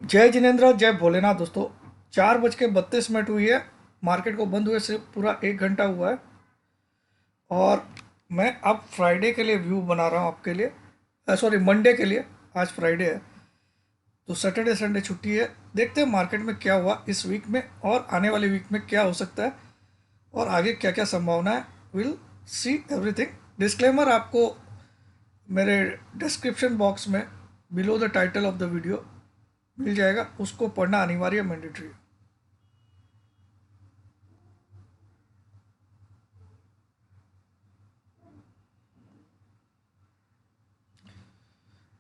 जय जिनेन्द्र, जय भोलेनाथ। दोस्तों, 4:32 हुई है। मार्केट को बंद हुए सिर्फ पूरा 1 घंटा हुआ है। और मैं अब फ्राइडे के लिए व्यू बना रहा हूँ आपके लिए। सॉरी, मंडे के लिए। आज फ्राइडे है तो सैटरडे संडे छुट्टी है। देखते हैं मार्केट में क्या हुआ इस वीक में और आने वाले वीक में क्या हो सकता है और आगे क्या क्या संभावना है। Will see everything. डिस्क्लेमर आपको मेरे डिस्क्रिप्शन बॉक्स में below the title of the video मिल जाएगा, उसको पढ़ना अनिवार्य, मैंडेटरी है।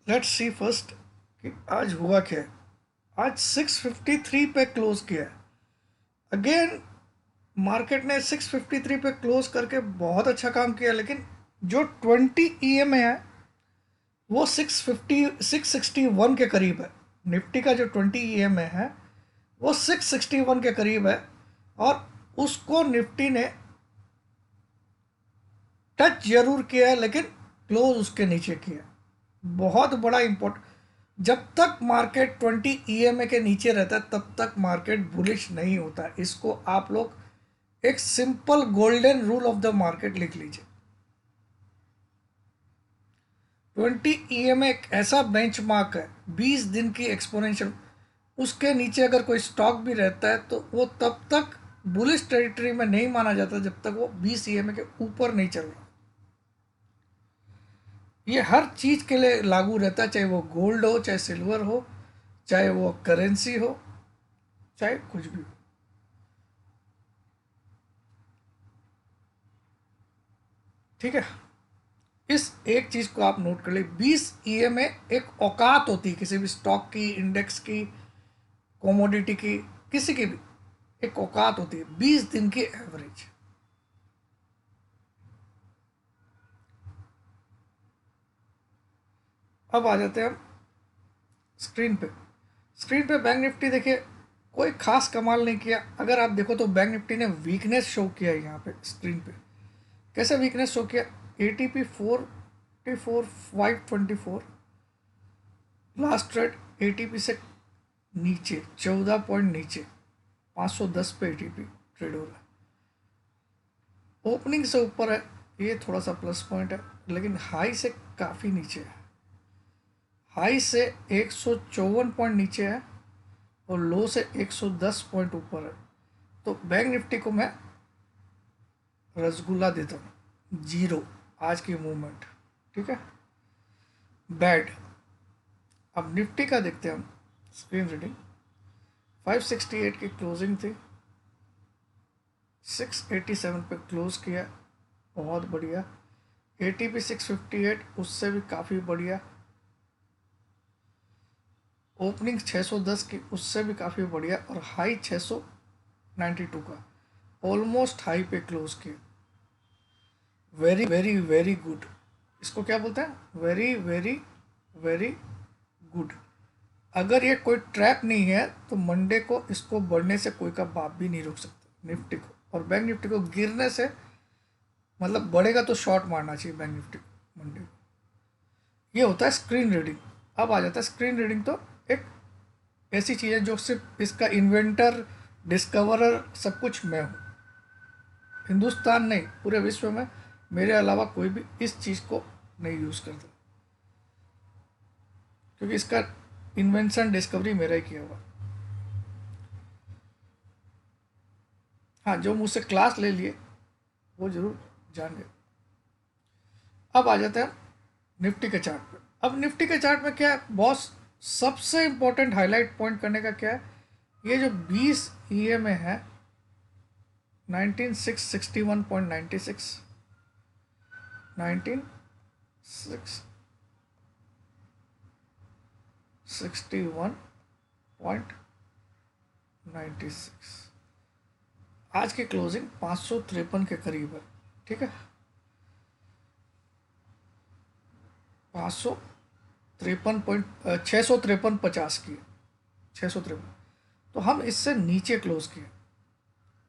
लेट्स सी फर्स्ट कि आज हुआ क्या है। आज 653 पे क्लोज किया है। अगेन मार्केट ने 653 पे क्लोज करके बहुत अच्छा काम किया, लेकिन जो 20 ईएमए है वो 661 के करीब है। निफ्टी का जो 20 ईएमए है वो 661 के करीब है और उसको निफ्टी ने टच जरूर किया है, लेकिन क्लोज उसके नीचे किया। बहुत बड़ा इंपॉर्ट। जब तक मार्केट 20 ईएमए के नीचे रहता है तब तक मार्केट बुलिश नहीं होता है। इसको आप लोग एक simple golden rule of the market लिख लीजिए। 20 ईएमए एक ऐसा बेंचमार्क है, 20 दिन की एक्सपोनेंशियल। उसके नीचे अगर कोई स्टॉक भी रहता है तो वो तब तक बुलिश टेरिटरी में नहीं माना जाता जब तक वो 20 ईएमए के ऊपर नहीं चल रहा। ये हर चीज के लिए लागू रहता है, चाहे वो गोल्ड हो, चाहे सिल्वर हो, चाहे वो करेंसी हो, चाहे कुछ भी हो। ठीक है। इस एक चीज को आप नोट कर ले, 20 ईएमए एक औकात होती है किसी भी स्टॉक की, इंडेक्स की, कमोडिटी की, किसी की भी एक औकात होती है, 20 दिन की एवरेज। अब आ जाते हैं हम स्क्रीन पे। स्क्रीन पे बैंक निफ्टी देखिए, कोई खास कमाल नहीं किया। अगर आप देखो तो बैंक निफ्टी ने वीकनेस शो किया है यहाँ पे स्क्रीन पे। कैसे वीकनेस शो किया? ATP 44,524 last trade. एटीपी से नीचे 14 पॉइंट नीचे, 510 पे एटीपी ट्रेड हो रहा है। ओपनिंग से ऊपर है, ये थोड़ा सा प्लस पॉइंट है, लेकिन हाई से काफ़ी नीचे है। हाई से 154 पॉइंट नीचे है और लो से 110 पॉइंट ऊपर है। तो बैंक निफ्टी को मैं रसगुल्ला देता हूँ, जीरो आज की मूवमेंट। ठीक है, बैड। अब निफ्टी का देखते हैं हम स्क्रीन रीडिंग। 568 की क्लोजिंग थी, 687 पे क्लोज किया, बहुत बढ़िया। एटीपी 658, उससे भी काफ़ी बढ़िया। ओपनिंग 610 की, उससे भी काफ़ी बढ़िया। और हाई 692 का, ऑलमोस्ट हाई पे क्लोज किया। Very very very good. इसको क्या बोलते हैं? Very very very good. अगर ये कोई ट्रैप नहीं है तो मंडे को इसको बढ़ने से कोई का बाप भी नहीं रोक सकता निफ्टी को। और बैंक निफ्टी को गिरने से, मतलब बढ़ेगा तो शॉर्ट मारना चाहिए बैंक निफ्टी को मंडे को। ये होता है स्क्रीन रीडिंग। अब आ जाता है स्क्रीन रीडिंग, तो एक ऐसी चीज़ है जो सिर्फ इसका इन्वेंटर, डिस्कवरर सब कुछ मैं हूँ। हिंदुस्तान नहीं, पूरे विश्व में मेरे अलावा कोई भी इस चीज़ को नहीं यूज़ करता, क्योंकि इसका इन्वेंशन, डिस्कवरी मेरा ही किया हुआ। हाँ, जो मुझसे क्लास ले लिए वो जरूर जान गए। अब आ जाते हैं निफ्टी के चार्ट पे। अब निफ्टी के चार्ट में क्या है बॉस, सबसे इंपॉर्टेंट हाईलाइट पॉइंट करने का क्या है, ये जो 20 ईएमए है, 19661.96, 19661.96। आज की क्लोजिंग 553 के करीब है। ठीक है, 653.50 की है, 653। तो हम इससे नीचे क्लोज किए।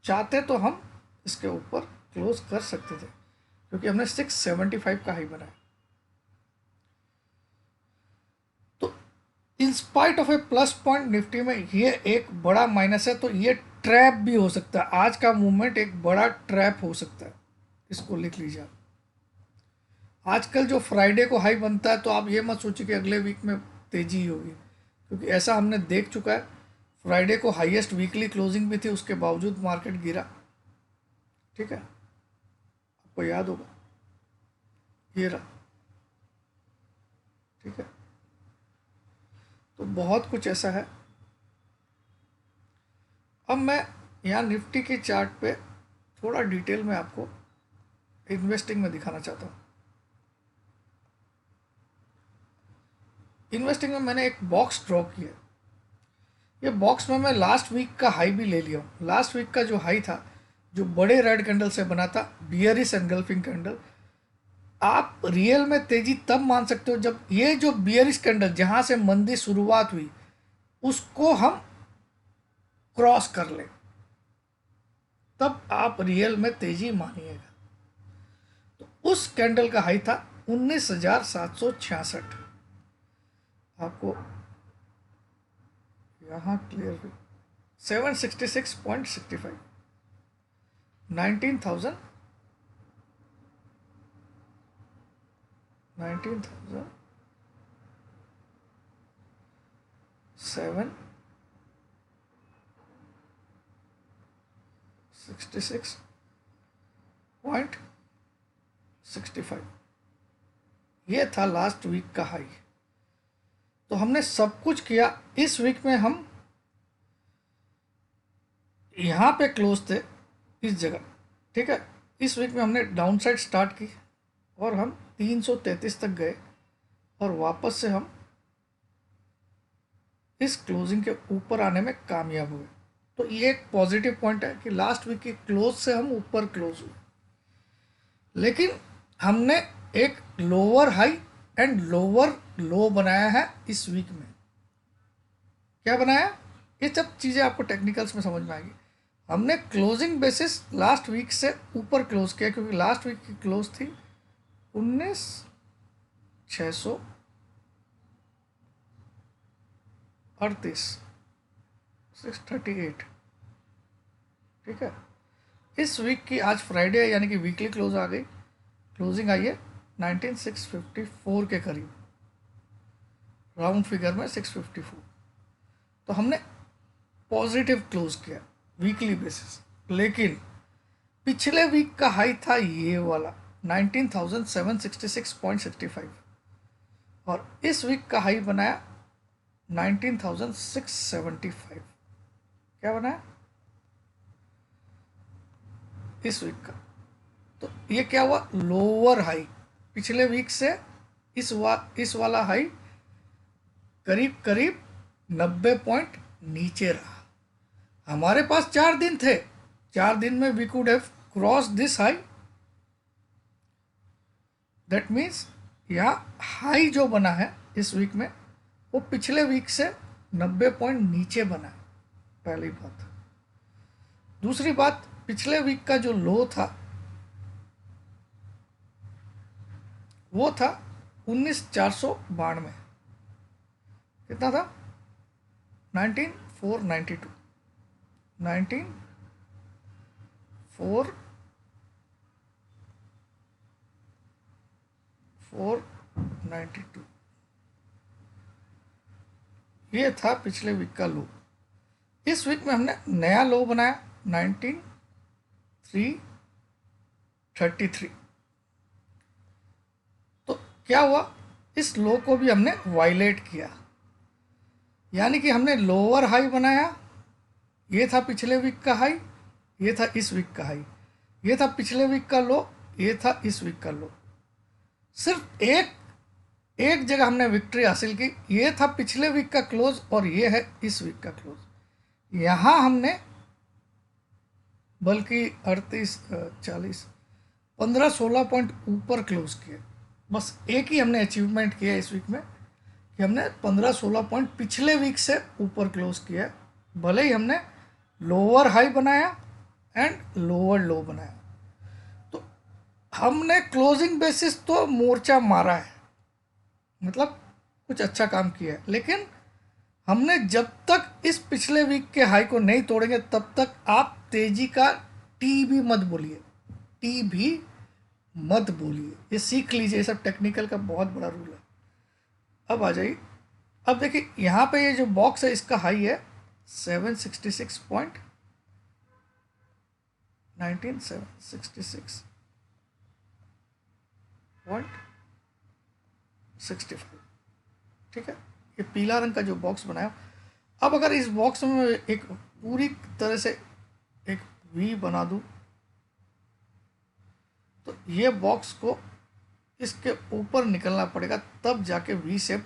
चाहते तो हम इसके ऊपर क्लोज कर सकते थे, क्योंकि हमने 675 का हाई बनाया। तो in spite of A plus point Nifty में ये एक बड़ा माइनस है, तो ये ट्रैप भी हो सकता है। आज का मूवमेंट एक बड़ा ट्रैप हो सकता है, इसको लिख लीजिए आप। आजकल जो फ्राइडे को हाई बनता है तो आप ये मत सोचिए कि अगले वीक में तेजी ही होगी, क्योंकि ऐसा हमने देख चुका है। फ्राइडे को हाईएस्ट वीकली क्लोजिंग भी थी, उसके बावजूद मार्केट गिरा। ठीक है, आपको याद होगा, ये रहा। ठीक है, तो बहुत कुछ ऐसा है। अब मैं यहाँ निफ्टी के चार्ट पे थोड़ा डिटेल में आपको इन्वेस्टिंग में दिखाना चाहता हूँ। इन्वेस्टिंग में मैंने एक बॉक्स ड्रॉ किया। ये बॉक्स में मैं लास्ट वीक का हाई भी ले लिया हूँ। लास्ट वीक का जो हाई था, जो बड़े रेड कैंडल से बना था, बियरिश एनगल्फिंग कैंडल, आप रियल में तेजी तब मान सकते हो जब ये जो बियरिश कैंडल जहाँ से मंदी शुरुआत हुई उसको हम क्रॉस कर लें, तब आप रियल में तेजी मानिएगा। तो उस कैंडल का हाई था 19,766। आपको यहाँ क्लियर 766.65, 19,000 766.65, ये था लास्ट वीक का हाई। तो हमने सब कुछ किया। इस वीक में हम यहाँ पे क्लोज थे, इस जगह। ठीक है, इस वीक में हमने डाउन साइड स्टार्ट की और हम 333 तक गए और वापस से हम इस क्लोजिंग के ऊपर आने में कामयाब हुए। तो ये एक पॉजिटिव पॉइंट है कि लास्ट वीक की क्लोज से हम ऊपर क्लोज हुए। लेकिन हमने एक लोअर हाई एंड लोअर लो बनाया है इस वीक में। क्या बनाया? ये सब चीज़ें आपको टेक्निकल्स में समझ में आएगी। हमने क्लोजिंग बेसिस लास्ट वीक से ऊपर क्लोज किया, क्योंकि लास्ट वीक की क्लोज थी 19,638, 638। ठीक है, इस वीक की आज फ्राइडे है, यानी कि वीकली क्लोज आ गई। क्लोजिंग आई है 19,654 के करीब, राउंड फिगर में 654। तो हमने पॉजिटिव क्लोज किया वीकली बेसिस। लेकिन पिछले वीक का हाई था ये वाला 19,766.65 और इस वीक का हाई बनाया 19,675। क्या बनाया इस वीक का? तो ये क्या हुआ? Lower high. पिछले वीक से इस वाला हाई करीब करीब 90 पॉइंट नीचे रहा। हमारे पास 4 दिन थे, 4 दिन में we could have cross this high. That means यहाँ हाई जो बना है इस वीक में वो पिछले वीक से 90 पॉइंट नीचे बना है, पहली बात। दूसरी बात, पिछले वीक का जो लो था वो था 19,492। कितना था? 19,492, 19,492। ये था पिछले वीक का लो। इस वीक में हमने नया लो बनाया 19,333। तो क्या हुआ? इस लो को भी हमने वायलेट किया, यानी कि हमने लोअर हाई बनाया। ये था पिछले वीक का हाई, ये था इस वीक का हाई, ये था पिछले वीक का लो, ये था इस वीक का लो। सिर्फ एक जगह हमने विक्ट्री हासिल की, ये था पिछले वीक का क्लोज और ये है इस वीक का क्लोज। यहाँ हमने बल्कि 38, 40, 15-16 पॉइंट ऊपर क्लोज किए। बस एक ही हमने अचीवमेंट किया इस वीक में कि हमने 15-16 पॉइंट पिछले वीक से ऊपर क्लोज किया। भले ही हमने लोअर हाई बनाया एंड लोअर लो बनाया। तो हमने क्लोजिंग बेसिस तो मोर्चा मारा है, मतलब कुछ अच्छा काम किया है। लेकिन हमने जब तक इस पिछले वीक के हाई को नहीं तोड़ेंगे तब तक आप तेजी का टी भी मत बोलिए, टी भी मत बोलिए। ये सीख लीजिए, ये सब टेक्निकल का बहुत बड़ा रूल है। अब आ जाइए, अब देखिए यहाँ पे ये जो बॉक्स है इसका हाई है 765 ठीक है, ये पीला रंग का जो बॉक्स बनाया। अब अगर इस बॉक्स में एक पूरी तरह से एक वी बना दूं तो ये बॉक्स को इसके ऊपर निकलना पड़ेगा, तब जाके वी शेप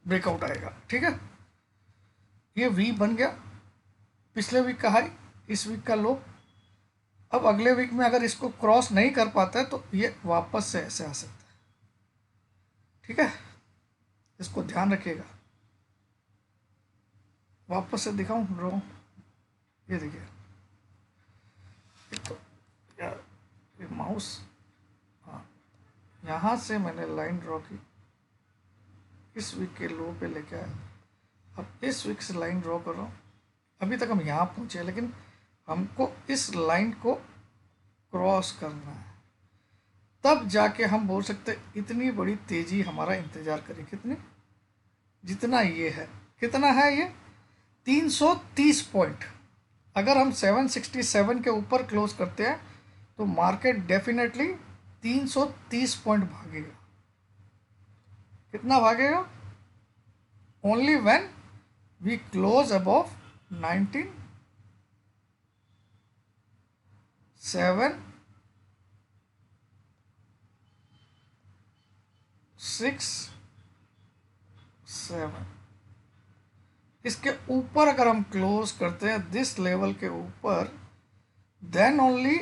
ब्रेकआउट आएगा। ठीक है, ये वी बन गया, पिछले वीक का हाई, इस वीक का लो। अब अगले वीक में अगर इसको क्रॉस नहीं कर पाता है तो ये वापस से ऐसे आ सकता है। ठीक है, इसको ध्यान रखिएगा। वापस से दिखाऊं ड्रॉ, ये देखिए, तो यार ये माउस, हाँ यहाँ से मैंने लाइन ड्रॉ की, इस वीक के लो पे लेके आया। अब इस वीक से लाइन ड्रॉ कर रहा हूँ, अभी तक हम यहाँ पहुँचे लेकिन हमको इस लाइन को क्रॉस करना है, तब जाके हम बोल सकते इतनी बड़ी तेजी हमारा इंतजार करें। कितनी, जितना ये है, कितना है ये 330 पॉइंट। अगर हम 767 के ऊपर क्लोज करते हैं तो मार्केट डेफिनेटली 330 पॉइंट भागेगा। कितना भागेगा? Only when we close above 19,767। इसके ऊपर अगर हम क्लोज करते हैं दिस लेवल के ऊपर, देन ओनली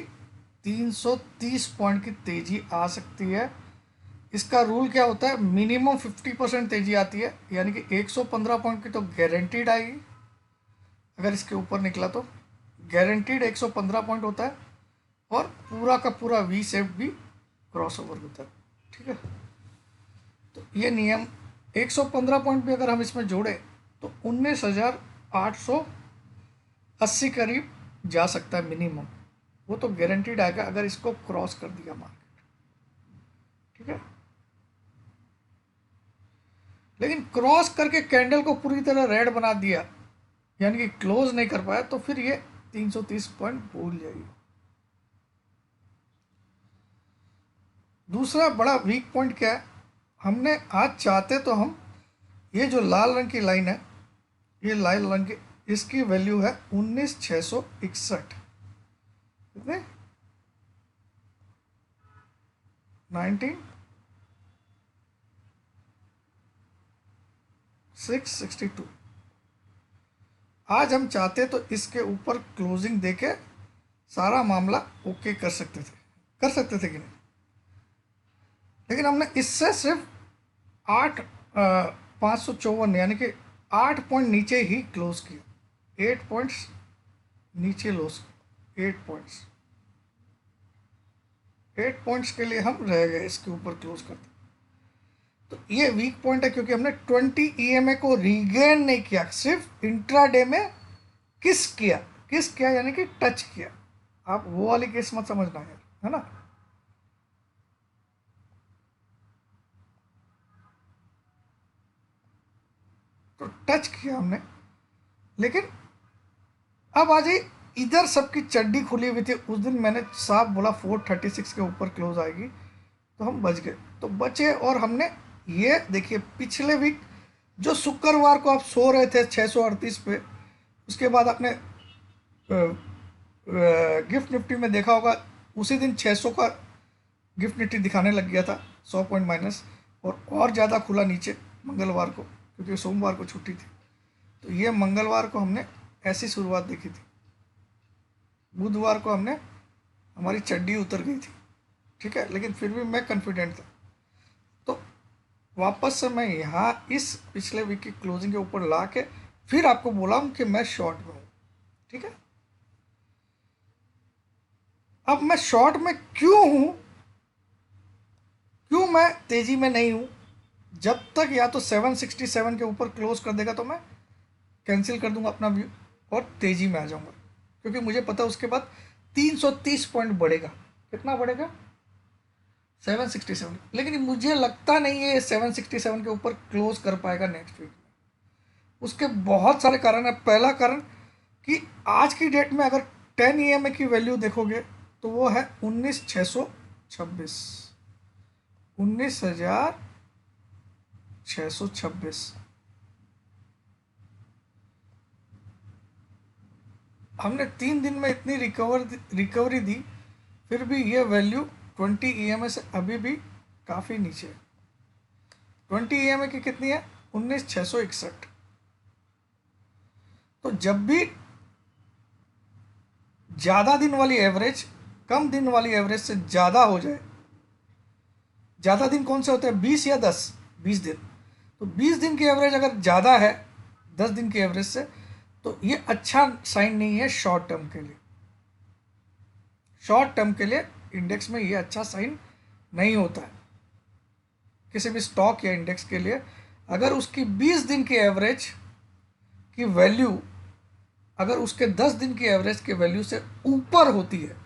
330 पॉइंट की तेजी आ सकती है। इसका रूल क्या होता है? मिनिमम 50% तेजी आती है, यानी कि 115 पॉइंट की तो गारंटीड आएगी। अगर इसके ऊपर निकला तो गारंटीड 115 पॉइंट होता है, और पूरा का पूरा वी शेप भी क्रॉस ओवर होता है। ठीक है, तो ये नियम 115 पॉइंट भी अगर हम इसमें जोड़े तो 19,880 करीब जा सकता है मिनिमम, वो तो गारंटीड आएगा अगर इसको क्रॉस कर दिया मार्केट। ठीक है, लेकिन क्रॉस करके कैंडल को पूरी तरह रेड बना दिया, यानी कि क्लोज नहीं कर पाया, तो फिर ये 330 पॉइंट भूल जाइए। दूसरा बड़ा वीक पॉइंट क्या है? हमने आज चाहते तो हम ये जो लाल रंग की लाइन है, ये लाल रंग की, इसकी वैल्यू है 19,661। कितने? 19,662। आज हम चाहते तो इसके ऊपर क्लोजिंग देके सारा मामला ओके कर सकते थे कि नहीं, लेकिन हमने इससे सिर्फ 554 यानी कि 8 पॉइंट नीचे ही क्लोज किया। 8 पॉइंट्स नीचे लॉस, 8 पॉइंट्स के लिए हम रह गए इसके ऊपर क्लोज करते। तो ये वीक पॉइंट है क्योंकि हमने 20 EMA को रीगेन नहीं किया, सिर्फ इंट्राडे में किस किया यानी कि टच किया। आप वो वाली केस मत समझना है ना। तो टच किया हमने, लेकिन अब आ जाइए, इधर सबकी चड्डी खुली हुई थी। उस दिन मैंने साफ बोला 436 के ऊपर क्लोज आएगी, तो हम बच गए, तो बचे। और हमने ये देखिए पिछले वीक जो शुक्रवार को आप सो रहे थे 638 पे, उसके बाद आपने गिफ्ट निफ्टी में देखा होगा उसी दिन 600 का गिफ्ट निफ्टी दिखाने लग गया था, 100 पॉइंट माइनस, और ज़्यादा खुला नीचे मंगलवार को, क्योंकि सोमवार को छुट्टी थी। तो ये मंगलवार को हमने ऐसी शुरुआत देखी थी, बुधवार को हमने हमारी चड्डी उतर गई थी। ठीक है, लेकिन फिर भी मैं कॉन्फिडेंट था। तो वापस से मैं यहाँ इस पिछले वीक की क्लोजिंग के ऊपर ला के फिर आपको बोला हूँ कि मैं शॉर्ट में हूँ। ठीक है, अब मैं शॉर्ट में क्यों हूँ, क्यों मैं तेजी में नहीं हूँ? जब तक या तो 767 के ऊपर क्लोज कर देगा तो मैं कैंसिल कर दूंगा अपना व्यू और तेजी में आ जाऊंगा, क्योंकि मुझे पता है उसके बाद 330 पॉइंट बढ़ेगा। कितना बढ़ेगा? 767। लेकिन मुझे लगता नहीं है 767 के ऊपर क्लोज कर पाएगा नेक्स्ट वीक में। उसके बहुत सारे कारण है। पहला कारण कि आज की डेट में अगर 10 EMA की वैल्यू देखोगे तो वो है 19,626, 19,626। हमने 3 दिन में इतनी रिकवरी दी, फिर भी ये वैल्यू 20 EMA से अभी भी काफ़ी नीचे है। 20 EMA की कितनी है? 19,661। तो जब भी ज़्यादा दिन वाली एवरेज कम दिन वाली एवरेज से ज़्यादा हो जाए, ज़्यादा दिन कौन से होते हैं? 20 या 10? 20 दिन। तो 20 दिन की एवरेज अगर ज़्यादा है 10 दिन की एवरेज से, तो ये अच्छा साइन नहीं है शॉर्ट टर्म के लिए। शॉर्ट टर्म के लिए इंडेक्स में ये अच्छा साइन नहीं होता है। किसी भी स्टॉक या इंडेक्स के लिए अगर उसकी 20 दिन की एवरेज की वैल्यू अगर उसके 10 दिन की एवरेज के वैल्यू से ऊपर होती है,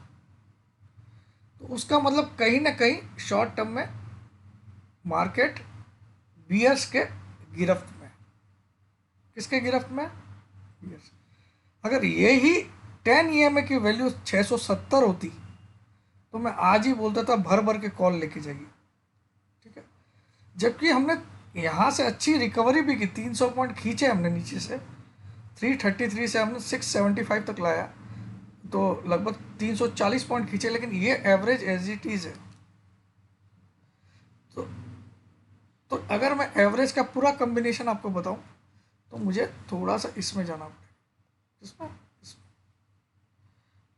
तो उसका मतलब कहीं ना कहीं शॉर्ट टर्म में मार्केट बियर्स के गिरफ्त में। किसके गिरफ्त में? बियर्स। अगर यही 10 EMA की वैल्यू 670 होती तो मैं आज ही बोलता था भर भर के कॉल लेके जाइए। ठीक है, जबकि हमने यहाँ से अच्छी रिकवरी भी की, 300 पॉइंट खींचे हमने नीचे से, 333 से हमने 675 तक लाया, तो लगभग 340 पॉइंट खींचे। लेकिन ये एवरेज एज इट इज़ है। तो तो अगर मैं एवरेज का पूरा कॉम्बिनेशन आपको बताऊं तो मुझे थोड़ा सा इसमें जाना पड़ेगा। इसमें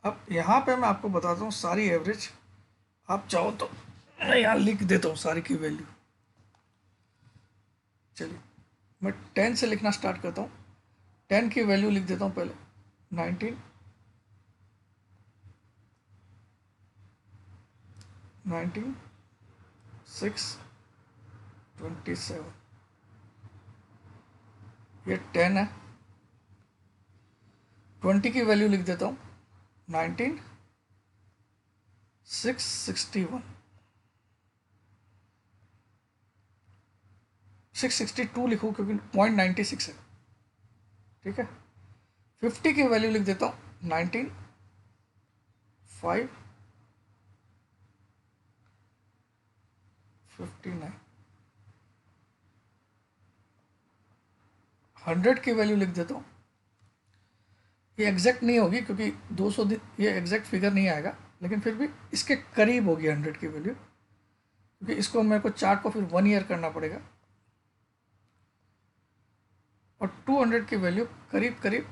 अब यहाँ पे मैं आपको बताता हूँ सारी एवरेज। आप चाहो तो मैं यहाँ लिख देता हूँ सारी की वैल्यू। चलिए मैं 10 से लिखना स्टार्ट करता हूँ। 10 की वैल्यू लिख देता हूँ पहले 19, 19, 6, 27, ये 10 है। 20 की वैल्यू लिख देता हूँ 19, 661, 662 लिखूँ क्योंकि 0.96 है। ठीक है। 50 की वैल्यू लिख देता हूँ 19, 5, 59। 100 की वैल्यू लिख देता हूँ। ये एग्जैक्ट नहीं होगी क्योंकि 200 दिन ये एग्जैक्ट फिगर नहीं आएगा, लेकिन फिर भी इसके करीब होगी 100 की वैल्यू, क्योंकि इसको मेरे को चार्ट को फिर 1 ईयर करना पड़ेगा। और 200 की वैल्यू करीब करीब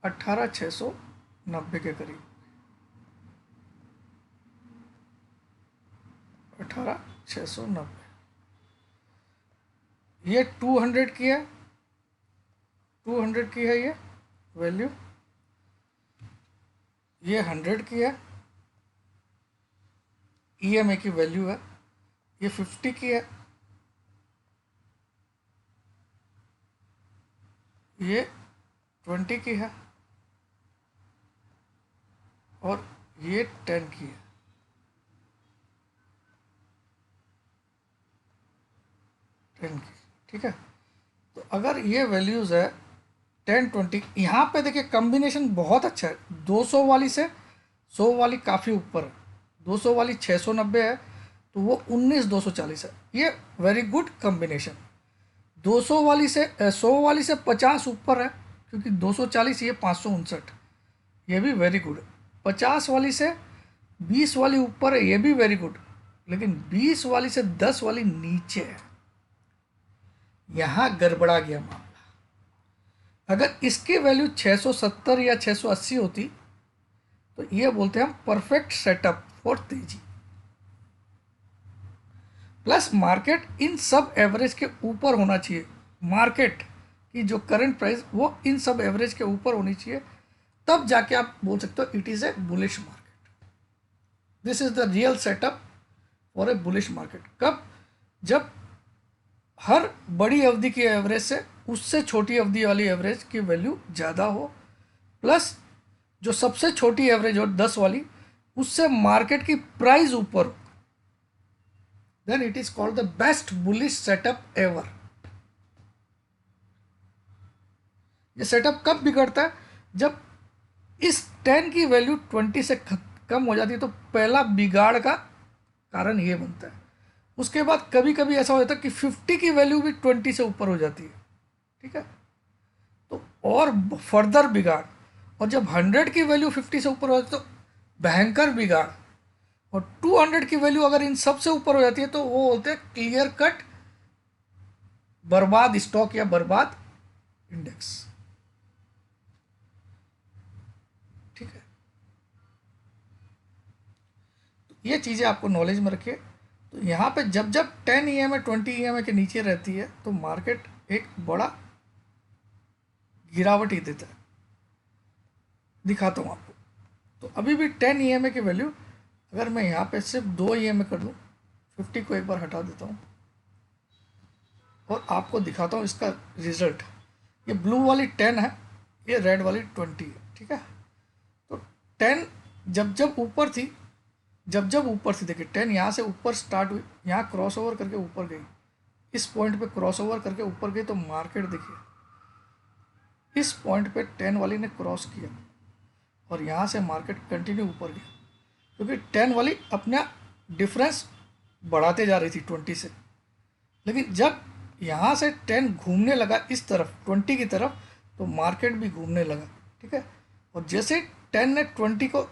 18,690 के करीब, 18,690। ये 200 की है, 200 की है ये वैल्यू। ये 100 की है, EMA की वैल्यू है। ये 50 की है, ये 20 की है, और ये 10 की है। 10 की। ठीक है। तो अगर ये वैल्यूज़ है 10, 20, यहाँ पे देखिए कॉम्बिनेशन बहुत अच्छा है। 200 वाली से 100 वाली काफ़ी ऊपर है। 200 वाली 690 है, तो वो 19,240 है। ये वेरी गुड कॉम्बिनेशन। 200 वाली से 100 वाली से 50 ऊपर है, क्योंकि 240, ये 559, ये भी वेरी गुड। 50 वाली से 20 वाली ऊपर है, ये भी वेरी गुड। लेकिन 20 वाली से 10 वाली नीचे है, यहाँ गड़बड़ा गया मामला। अगर इसकी वैल्यू 670 या 680 होती तो ये बोलते हैं हम परफेक्ट सेटअप फॉर तेजी। प्लस मार्केट इन सब एवरेज के ऊपर होना चाहिए। मार्केट की जो करंट प्राइस वो इन सब एवरेज के ऊपर होनी चाहिए, तब जाके आप बोल सकते हो it is a bullish market. This is the real setup for a bullish market. कब? जब हर बड़ी अवधि की एवरेज से उससे छोटी अवधि वाली एवरेज की वैल्यू ज़्यादा हो, प्लस जो सबसे छोटी एवरेज हो 10 वाली उससे मार्केट की प्राइस ऊपर हो, then it is called the best bullish setup ever. ये सेटअप कब बिगड़ता है? जब इस 10 की वैल्यू 20 से कम हो जाती है, तो पहला बिगाड़ का कारण ये बनता है। उसके बाद कभी कभी ऐसा हो जाता है कि 50 की वैल्यू भी 20 से ऊपर हो जाती है, ठीक है, तो और फर्दर बिगाड़। और जब 100 की वैल्यू 50 से ऊपर हो जाती है तो भयंकर बिगाड़। और 200 की वैल्यू अगर इन सब से ऊपर हो जाती है तो वो बोलते हैं क्लियर कट बर्बाद स्टॉक या बर्बाद इंडेक्स, ठीक है। तो ये चीज़ें आपको नॉलेज में रखिए। तो यहाँ पे जब जब 10 EMA 20 EMA के नीचे रहती है तो मार्केट एक बड़ा गिरावट ही देता है। दिखाता हूँ आपको। तो अभी भी 10 EMA की वैल्यू, अगर मैं यहाँ पे सिर्फ 2 EMA कर दूँ, 50 को एक बार हटा देता हूँ और आपको दिखाता हूँ इसका रिजल्ट। ये ब्लू वाली 10 है, ये रेड वाली 20 है, ठीक है। तो 10 जब जब ऊपर थी, देखिए 10 यहाँ से ऊपर स्टार्ट हुई, यहाँ क्रॉस ओवर करके ऊपर गई, इस पॉइंट पे क्रॉस ओवर करके ऊपर गई, तो मार्केट देखिए इस पॉइंट पे 10 वाली ने क्रॉस किया और यहाँ से मार्केट कंटिन्यू ऊपर गया, क्योंकि 10 वाली अपना डिफरेंस बढ़ाते जा रही थी 20 से। लेकिन जब यहाँ से 10 घूमने लगा इस तरफ 20 की तरफ, तो मार्केट भी घूमने लगा, ठीक है। और जैसे 10 ने 20 को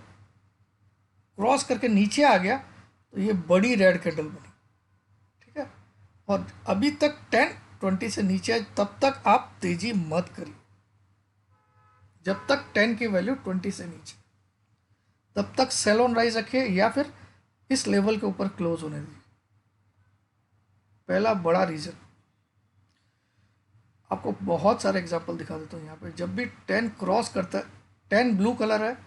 क्रॉस करके नीचे आ गया तो ये बड़ी रेड कैंडल बनी, ठीक है। और अभी तक 10 20 से नीचे है, तब तक आप तेजी मत करिए। जब तक 10 की वैल्यू 20 से नीचे, तब तक सेल ऑन राइज रखिए या फिर इस लेवल के ऊपर क्लोज होने दीजिए। पहला बड़ा रीजन। आपको बहुत सारे एग्जांपल दिखा देता हूँ। यहाँ पे जब भी 10 क्रॉस करता है, 10 ब्लू कलर है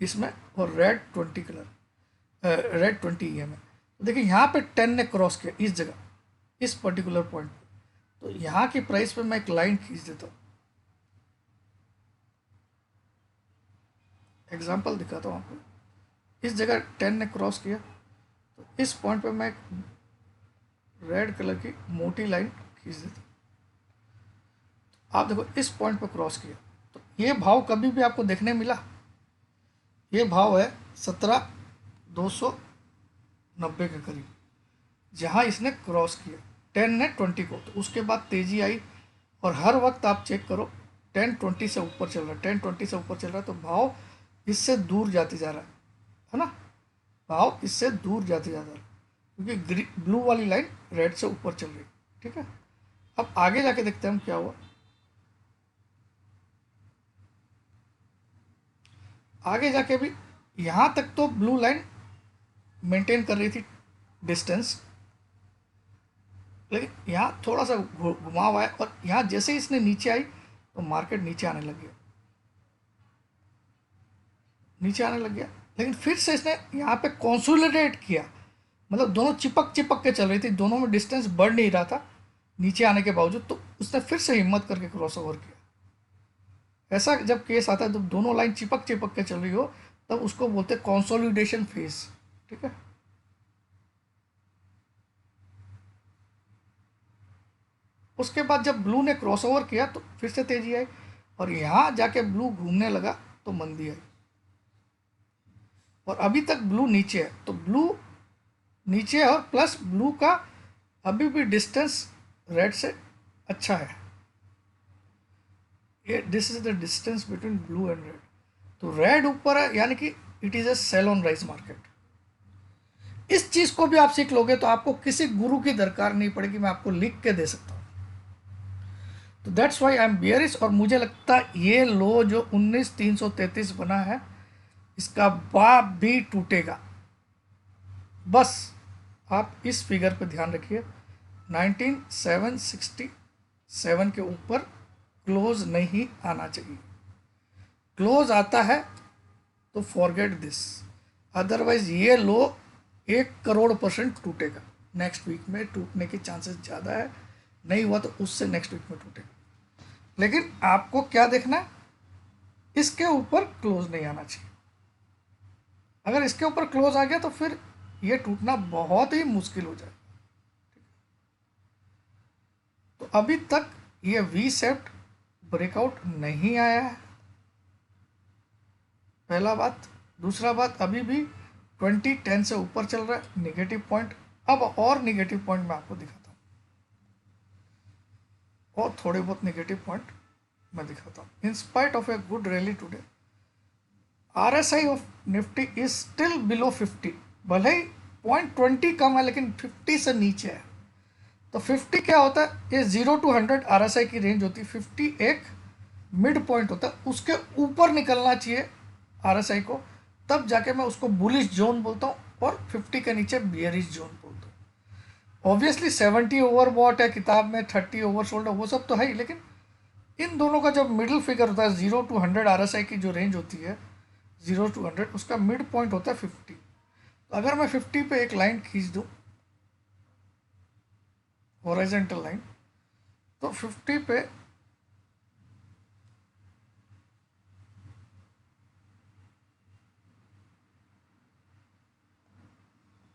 इसमें और रेड 20 कलर, रेड 20 EM है। तो देखिए यहाँ पे 10 ने क्रॉस किया इस जगह, इस पर्टिकुलर पॉइंट पे, तो यहाँ की प्राइस पे मैं एक लाइन खींच देता हूँ, एग्जांपल दिखाता हूँ आपको। इस जगह 10 ने क्रॉस किया, तो इस पॉइंट पे मैं एक रेड कलर की मोटी लाइन खींच देता हूँ। आप देखो इस पॉइंट पे क्रॉस किया, तो ये भाव कभी भी आपको देखने मिला? ये भाव है 17,290 के करीब, जहाँ इसने क्रॉस किया 10 ने 20 को। तो उसके बाद तेजी आई, और हर वक्त आप चेक करो 10 20 से ऊपर चल रहा है, 10 20 से ऊपर चल रहा है, तो भाव इससे दूर जाते जा रहा है ना, भाव इससे दूर जाते जा रहा है, क्योंकि ब्लू वाली लाइन रेड से ऊपर चल रही है, ठीक है। अब आगे जाके देखते हैं हम क्या हुआ। आगे जाके भी यहाँ तक तो ब्लू लाइन मेंटेन कर रही थी डिस्टेंस, लेकिन यहाँ थोड़ा सा घुमाव आया, और यहाँ जैसे ही इसने नीचे आई तो मार्केट नीचे आने लग गया, लेकिन फिर से इसने यहाँ पे कंसोलिडेट किया, मतलब दोनों चिपक चिपक के चल रही थी, दोनों में डिस्टेंस बढ़ नहीं रहा था नीचे आने के बावजूद, तो उसने फिर से हिम्मत करके क्रॉस ओवर किया। ऐसा जब केस आता है, जब दोनों लाइन चिपक चिपक के चल रही हो, तब उसको बोलते हैं कंसोलिडेशन फेज, ठीक है। उसके बाद जब ब्लू ने क्रॉसओवर किया तो फिर से तेजी आई, और यहाँ जाके ब्लू घूमने लगा तो मंदी आई, और अभी तक ब्लू नीचे है। तो ब्लू नीचे है, और प्लस ब्लू का अभी भी डिस्टेंस रेड से अच्छा है। ये this is the distance between blue and red. तो रेड ऊपर है, यानी कि it is a sell on rise market. इस चीज को भी आप सीख लोगे तो आपको किसी गुरु की दरकार नहीं पड़ेगी, मैं आपको लिख के दे सकता हूं। तो that's why I am bearish, और मुझे लगता है ये लो जो 19,333 बना है, इसका बाप भी टूटेगा। बस आप इस फिगर पे ध्यान रखिए, 19,767 के ऊपर क्लोज नहीं आना चाहिए। क्लोज आता है तो फॉरगेट दिस, अदरवाइज ये लो 1 करोड़ % टूटेगा। नेक्स्ट वीक में टूटने के चांसेस ज़्यादा है, नहीं हुआ तो उससे नेक्स्ट वीक में टूटेगा। लेकिन आपको क्या देखना है, इसके ऊपर क्लोज नहीं आना चाहिए। अगर इसके ऊपर क्लोज आ गया तो फिर ये टूटना बहुत ही मुश्किल हो जाएगा। तो अभी तक ये वी सेप्ट ब्रेकआउट नहीं आया है, पहला बात। दूसरा बात, अभी भी 2010 से ऊपर चल रहा है, निगेटिव पॉइंट। अब और निगेटिव पॉइंट मैं आपको दिखाता हूँ, और थोड़े बहुत निगेटिव पॉइंट मैं दिखाता हूँ। In spite of a good rally today, RSI of Nifty is still below 50। भले ही 0.20 कम है लेकिन 50 से नीचे है। तो 50 क्या होता है, ये 0 to 100 RSI की रेंज होती है। 50 एक मिड पॉइंट होता है, उसके ऊपर निकलना चाहिए RSI को, तब जाके मैं उसको बुलिश जोन बोलता हूँ, और 50 के नीचे बियरिश जोन बोलता हूँ। ऑब्वियसली 70 ओवरबॉट है किताब में, 30 ओवरसोल्ड है, वो सब तो है ही, लेकिन इन दोनों का जब मिडिल फिगर होता है 0 to 100 RSI की जो रेंज होती है 0 to 100, उसका मिड पॉइंट होता है 50। तो अगर मैं 50 पे एक लाइन खींच दूँ, हॉरिजॉन्टल लाइन, तो 50 पे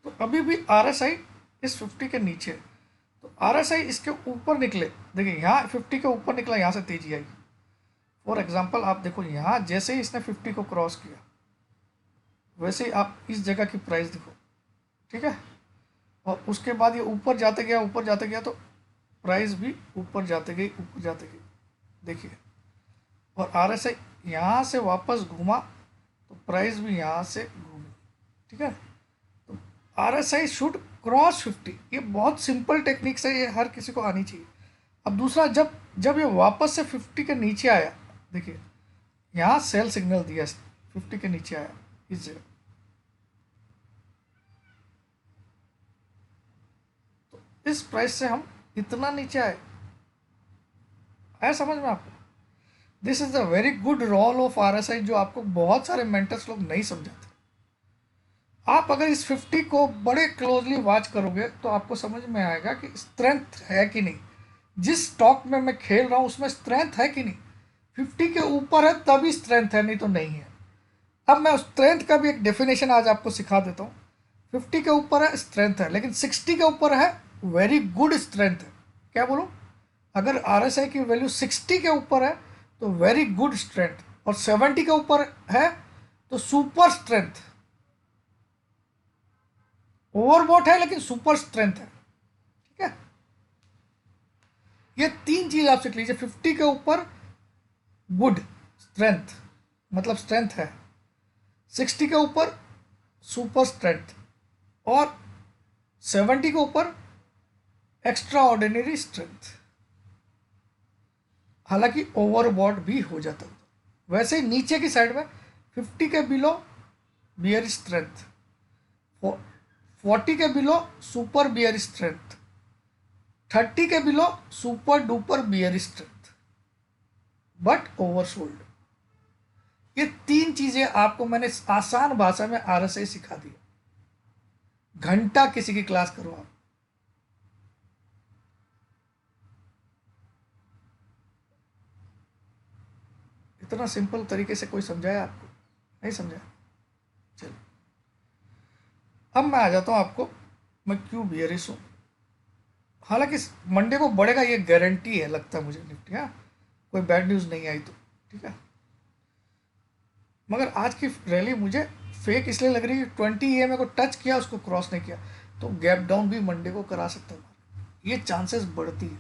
तो अभी भी RSI इस 50 के नीचे है। तो RSI इसके ऊपर निकले, देखिए यहाँ 50 के ऊपर निकला, यहाँ से तेजी आई। फॉर एग्जांपल आप देखो, यहाँ जैसे ही इसने 50 को क्रॉस किया, वैसे ही आप इस जगह की प्राइस देखो, ठीक है। और उसके बाद ये ऊपर जाते गया, ऊपर जाते गया, तो प्राइस भी ऊपर जाते गई, ऊपर जाते गई, देखिए। और RSI यहाँ से वापस घूमा, तो प्राइस भी यहाँ से घूमी, ठीक है। तो RSI शुड क्रॉस 50। ये बहुत सिंपल टेक्निक्स है, ये हर किसी को आनी चाहिए। अब दूसरा, जब जब ये वापस से 50 के नीचे आया, देखिए यहाँ सेल सिग्नल दिया, 50 के नीचे आया इस जगह, तो इस प्राइस से हम इतना नीचे आया समझ में आपको। This is the very good role of RSI, जो आपको बहुत सारे मेंटर्स लोग नहीं समझाते। आप अगर इस 50 को बड़े क्लोजली वॉच करोगे तो आपको समझ में आएगा कि स्ट्रेंथ है कि नहीं। जिस स्टॉक में मैं खेल रहा हूँ उसमें स्ट्रेंथ है कि नहीं। 50 के ऊपर है तभी स्ट्रेंथ है, नहीं तो नहीं है। अब मैं स्ट्रेंथ का भी एक डेफिनेशन आज आपको सिखा देता हूँ। 50 के ऊपर है स्ट्रेंथ है, लेकिन 60 के ऊपर है वेरी गुड स्ट्रेंथ है। क्या बोलूँ, अगर RSI की वैल्यू 60 के ऊपर है तो वेरी गुड स्ट्रेंथ, और 70 के ऊपर है तो सुपर स्ट्रेंथ। ओवरबॉट है लेकिन सुपर स्ट्रेंथ है, ठीक है। ये तीन चीज आप सीख लीजिए। 50 के ऊपर गुड स्ट्रेंथ, मतलब स्ट्रेंथ है। 60 के ऊपर सुपर स्ट्रेंथ, और 70 के ऊपर एक्स्ट्रा ऑर्डिनरी स्ट्रेंथ। हालांकि ओवरबॉट भी हो जाता है। वैसे ही नीचे की साइड में 50 के बिलो बियर स्ट्रेंथ, 40 के बिलो सुपर बियर स्ट्रेंथ, 30 के below super duper bear strength, but oversold. ये तीन चीजें आपको मैंने आसान भाषा में RSI सिखा दी। घंटा किसी की क्लास करो आप, इतना सिंपल तरीके से कोई समझाया आपको? नहीं समझाया। चलो अब मैं आ जाता हूं आपको, मैं क्यों बियरिश हूं। हालांकि मंडे को बढ़ेगा ये गारंटी है, लगता है मुझे निफ्टी, हाँ कोई बैड न्यूज़ नहीं आई तो, ठीक है। मगर आज की रैली मुझे फेक इसलिए लग रही है, 20 EMA को टच किया, उसको क्रॉस नहीं किया, तो गैप डाउन भी मंडे को करा सकता है, ये चांसेस बढ़ती है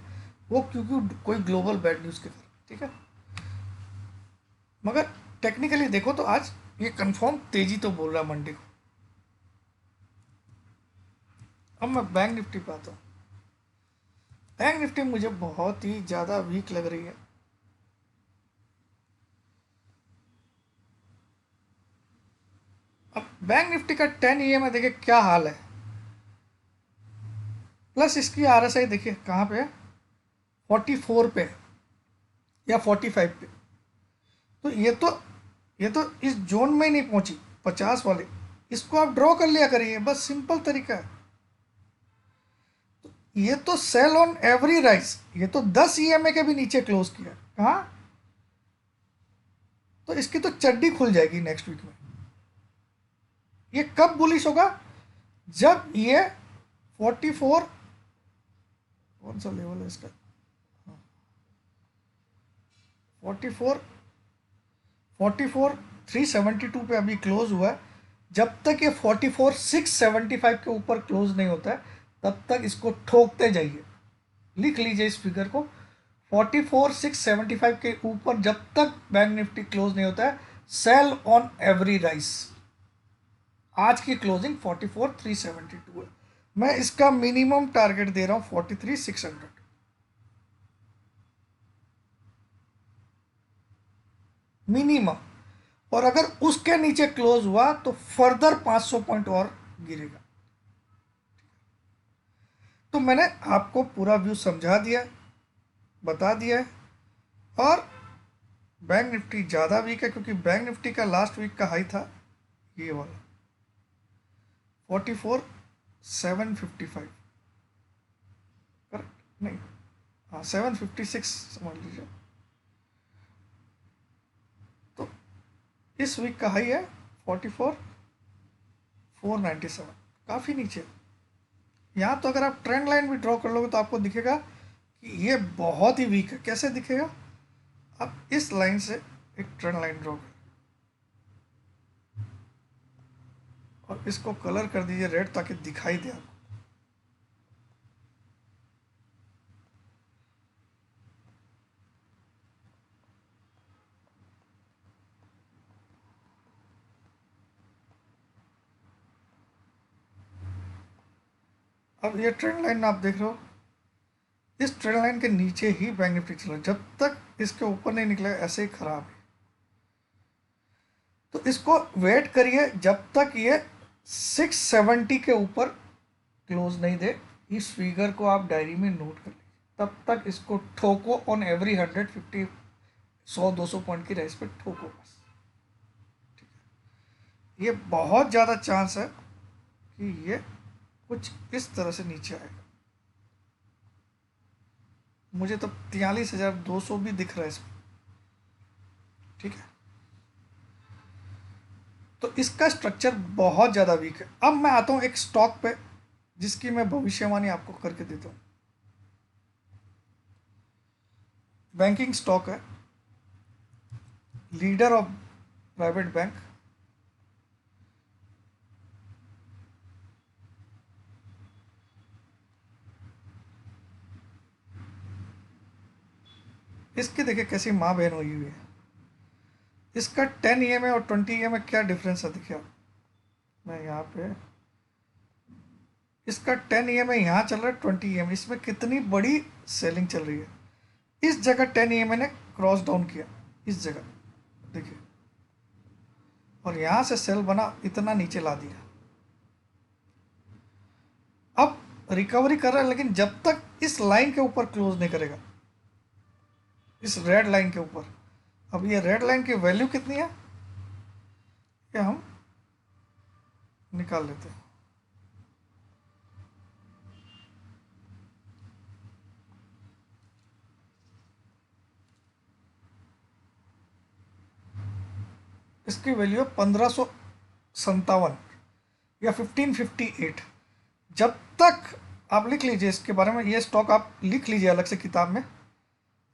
वो, क्योंकि कोई ग्लोबल बैड न्यूज़ के कारण, ठीक है। मगर टेक्निकली देखो तो आज ये कंफर्म तेजी तो बोल रहा है मंडे को। अब मैं बैंक निफ्टी पे आता हूँ। बैंक निफ्टी मुझे बहुत ही ज़्यादा वीक लग रही है। अब बैंक निफ्टी का 10 EMA देखिए क्या हाल है, प्लस इसकी RSI देखिए कहाँ पे है, 44 पे या 45 पे। तो ये तो इस जोन में ही नहीं पहुंची, 50 वाले, इसको आप ड्रॉ कर लिया करिए, बस सिंपल तरीका है। तो ये तो सेल ऑन एवरी राइज, ये तो 10 ईएमए के भी नीचे क्लोज किया। कहाँ? तो इसकी तो चड्डी खुल जाएगी नेक्स्ट वीक में। ये कब बुलिश होगा? जब ये 44, कौन सा लेवल है इसका, 44, 372 पे अभी क्लोज हुआ है। जब तक ये 44,675 के ऊपर क्लोज नहीं होता है तब तक इसको ठोकते जाइए। लिख लीजिए इस फिगर को, 44,675 के ऊपर जब तक बैंक निफ्टी क्लोज नहीं होता है, सेल ऑन एवरी राइस। आज की क्लोजिंग 44,372 है। मैं इसका मिनिमम टारगेट दे रहा हूं 43,600, मिनिमम। और अगर उसके नीचे क्लोज हुआ तो फर्दर 500 पॉइंट और गिरेगा। तो मैंने आपको पूरा व्यू समझा दिया, बता दिया है। और बैंक निफ्टी ज़्यादा वीक है क्योंकि बैंक निफ्टी का लास्ट वीक का हाई था ये वाला 44,755, करेक्ट? नहीं, हाँ 756 समझ लीजिए। तो इस वीक का हाई है 44,497, काफ़ी नीचे। यहाँ तो अगर आप ट्रेंड लाइन भी ड्रॉ कर लोगे तो आपको दिखेगा कि ये बहुत ही वीक है। कैसे दिखेगा? आप इस लाइन से एक ट्रेंड लाइन ड्रॉ कर और इसको कलर कर दीजिए रेड ताकि दिखाई दे आपको। अब ये ट्रेंड लाइन आप देख रहे हो, इस ट्रेंड लाइन के नीचे ही बैंक निफ्टी चला। जब तक इसके ऊपर नहीं निकलेगा ऐसे ही खराब है। तो इसको वेट करिए जब तक ये 670 के ऊपर क्लोज नहीं दे। इस फिगर को आप डायरी में नोट कर लीजिए। तब तक इसको ठोको ऑन एवरी 150, 100-200 पॉइंट की रेस पे ठोको बस। ठीक है, ये बहुत ज़्यादा चांस है कि ये कुछ इस तरह से नीचे आएगा। मुझे तो 43,200 भी दिख रहा है इसमें। ठीक है, तो इसका स्ट्रक्चर बहुत ज़्यादा वीक है। अब मैं आता हूँ एक स्टॉक पे जिसकी मैं भविष्यवाणी आपको करके देता हूँ। बैंकिंग स्टॉक है, लीडर ऑफ प्राइवेट बैंक, इसकी देखिए कैसी माँ बहन हुई हुई है। इसका 10 EMA और 20 EMA क्या डिफरेंस है देखिए आप। मैं यहाँ पे इसका 10 EMA यहाँ चल रहा है, 20 EMA इसमें कितनी बड़ी सेलिंग चल रही है। इस जगह 10 EMA ने क्रॉस डाउन किया, इस जगह देखिए, और यहाँ से सेल बना, इतना नीचे ला दिया। अब रिकवरी कर रहा है लेकिन जब तक इस लाइन के ऊपर क्लोज नहीं करेगा, इस रेड लाइन के ऊपर। अब ये रेड लाइन की वैल्यू कितनी है ये हम निकाल लेते हैं। इसकी वैल्यू है 1557 या 1558। जब तक आप लिख लीजिए इसके बारे में, ये स्टॉक आप लिख लीजिए अलग से किताब में।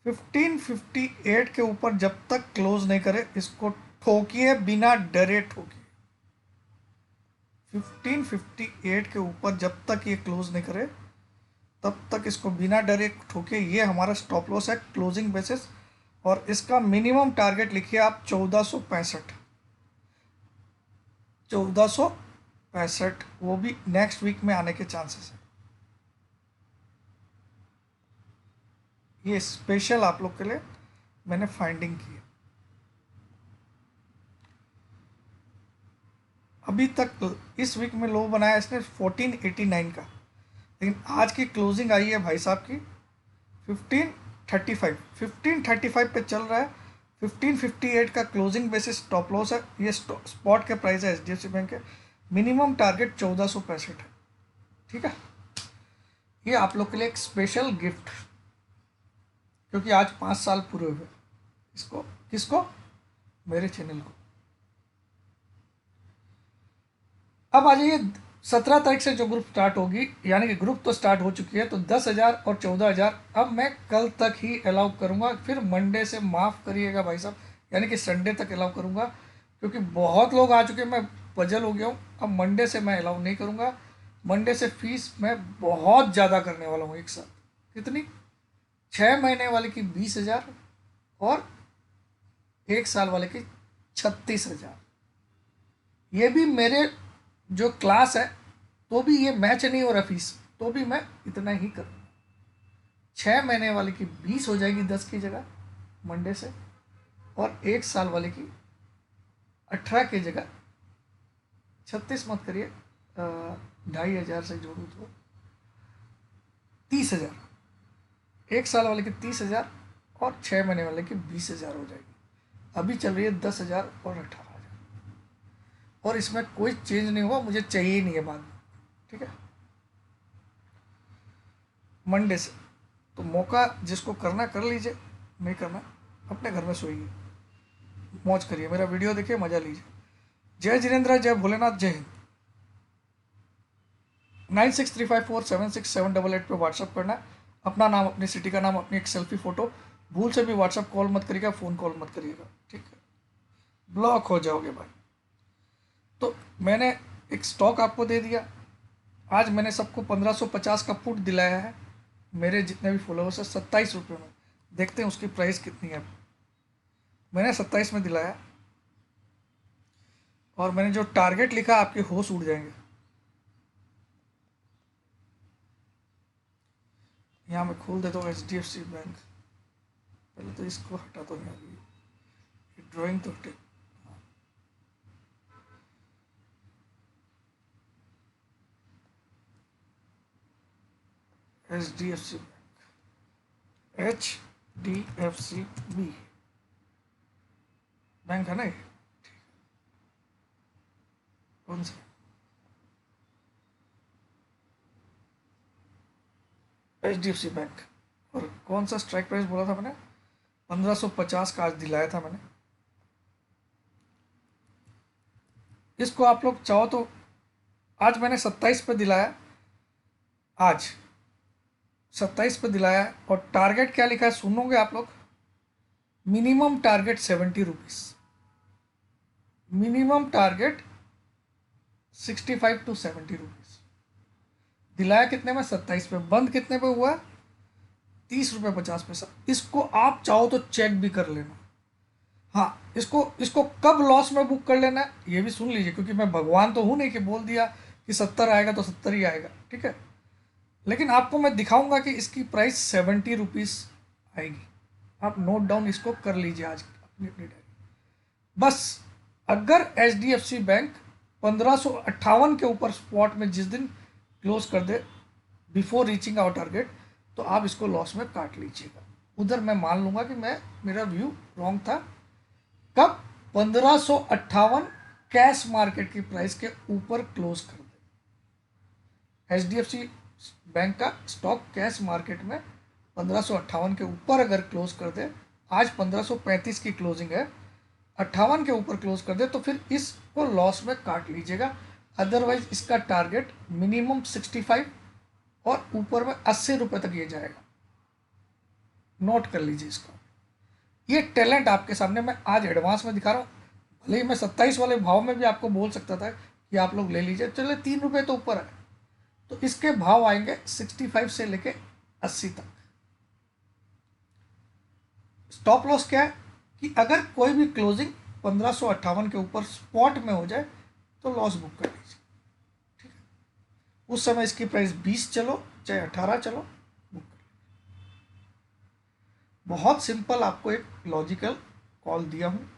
1558 के ऊपर जब तक क्लोज नहीं करे इसको ठोकिए, बिना डरे ठोकिए। 1558 के ऊपर जब तक ये क्लोज नहीं करे तब तक इसको बिना डरे ठोकिए। ये हमारा स्टॉप लॉस है क्लोजिंग बेसिस। और इसका मिनिमम टारगेट लिखिए आप 1465, 1465, वो भी नेक्स्ट वीक में आने के चांसेस है। ये स्पेशल आप लोग के लिए मैंने फाइंडिंग की है। अभी तक इस वीक में लो बनाया इसने 1489 का, लेकिन आज की क्लोजिंग आई है भाई साहब की 1535। 1535 पे चल रहा है। 1558 का क्लोजिंग बेसिस स्टॉप लॉस है। ये स्पॉट के प्राइस है HDFC बैंक के। मिनिमम टारगेट 1465 है। ठीक है, ये आप लोग के लिए एक स्पेशल गिफ्ट, क्योंकि आज 5 साल पूरे हुए इसको, किसको, मेरे चैनल को। अब आ जाइए 17 तारीख से जो ग्रुप स्टार्ट होगी, यानी कि ग्रुप तो स्टार्ट हो चुकी है, तो 10,000 और 14,000 अब मैं कल तक ही अलाउ करूँगा, फिर मंडे से माफ़ करिएगा भाई साहब, यानी कि संडे तक अलाउ करूँगा, क्योंकि बहुत लोग आ चुके हैं, मैं पजल हो गया हूँ। अब मंडे से मैं अलाउ नहीं करूँगा। मंडे से फीस मैं बहुत ज़्यादा करने वाला हूँ एक साथ। कितनी? 6 महीने वाले की 20,000 और 1 साल वाले की 36,000। ये भी मेरे जो क्लास है तो भी ये मैच नहीं हो रहा फीस, तो भी मैं इतना ही करूँ। 6 महीने वाले की 20 हो जाएगी 10 की जगह मंडे से, और 1 साल वाले की 18 की जगह 36 मत करिए, 2,500 से जोड़ू तो 30,000। 1 साल वाले की 30,000 और 6 महीने वाले की 20,000 हो जाएगी। अभी चल रही है 10,000 और 18,000, और इसमें कोई चेंज नहीं हुआ, मुझे चाहिए ही नहीं है बाद में। ठीक है, मंडे से तो मौका जिसको करना कर लीजिए, नहीं करना अपने घर में सोइए, मौज करिए, मेरा वीडियो देखिए, मजा लीजिए। जय जिनेन्द्र, जय भोलेनाथ, जय हिंद। 9635476788 पे व्हाट्सअप करना है, अपना नाम, अपनी सिटी का नाम, अपनी एक सेल्फी फोटो। भूल से भी व्हाट्सअप कॉल मत करिएगा, फ़ोन कॉल मत करिएगा, ठीक है, ब्लॉक हो जाओगे भाई। तो मैंने एक स्टॉक आपको दे दिया। आज मैंने सबको 1550 का पुट दिलाया है, मेरे जितने भी फॉलोअर्स है 27 रुपये में। देखते हैं उसकी प्राइस कितनी है। मैंने 27 में दिलाया, और मैंने जो टारगेट लिखा, आपके होश उड़ जाएंगे। यहाँ मैं खोल देता हूँ HDFC बैंक। पहले तो इसको हटा दो, ये ड्राइंग तो हटे। HDFC बैंक, HDFC बैंक है ना ये? कौन सा? HDFC bank. और कौन सा स्ट्राइक प्राइस बोला था मैंने? 1550 का आज दिलाया था मैंने। इसको आप लोग चाहो तो, आज मैंने 27 पे दिलाया, आज 27 पे दिलाया है, और टारगेट क्या लिखा है सुनोगे आप लोग? Minimum target 70 rupees, minimum target 65 to 70 rupees. दिलाया कितने में? 27 पे। बंद कितने पे हुआ? 30 रुपये 50 पैसा। इसको आप चाहो तो चेक भी कर लेना। हाँ, इसको इसको कब लॉस में बुक कर लेना है ये भी सुन लीजिए, क्योंकि मैं भगवान तो हूँ नहीं कि बोल दिया कि 70 आएगा तो 70 ही आएगा, ठीक है। लेकिन आपको मैं दिखाऊंगा कि इसकी प्राइस 70 रुपीज़ आएगी। आप नोट डाउन इसको कर लीजिए आज अपनी अपनी डायरी। बस अगर HDFC बैंक 1558 के ऊपर स्पॉट में जिस दिन क्लोज कर दे बिफोर रीचिंग आवर टारगेट, तो आप इसको लॉस में काट लीजिएगा। उधर मैं मान लूंगा कि मेरा व्यू रॉन्ग था। कब? 1558 कैश मार्केट की प्राइस के ऊपर क्लोज कर दे। HDFC बैंक का स्टॉक कैश मार्केट में 1558 के ऊपर अगर क्लोज कर दे, आज 1535 की क्लोजिंग है, 58 के ऊपर क्लोज कर दे, तो फिर इसको लॉस में काट लीजिएगा। अदरवाइज इसका टारगेट मिनिमम 65 और ऊपर में 80 रुपये तक ये जाएगा। नोट कर लीजिए इसको। ये टैलेंट आपके सामने मैं आज एडवांस में दिखा रहा हूँ। भले ही मैं 27 वाले भाव में भी आपको बोल सकता था कि आप लोग ले लीजिए, चले 3 रुपये तो ऊपर है, तो इसके भाव आएंगे 65 से लेके 80 तक। स्टॉप लॉस क्या है कि अगर कोई भी क्लोजिंग 1558 के ऊपर स्पॉट में हो जाए तो लॉस बुक कर लीजिए, ठीक है। उस समय इसकी प्राइस 20 चलो चाहे 18 चलो, बुक कर लीजिए। बहुत सिंपल, आपको एक लॉजिकल कॉल दिया हूँ,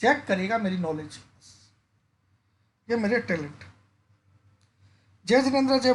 चेक करिएगा मेरी नॉलेज, ये मेरे टैलेंट। जय जिनेन्द्र, जय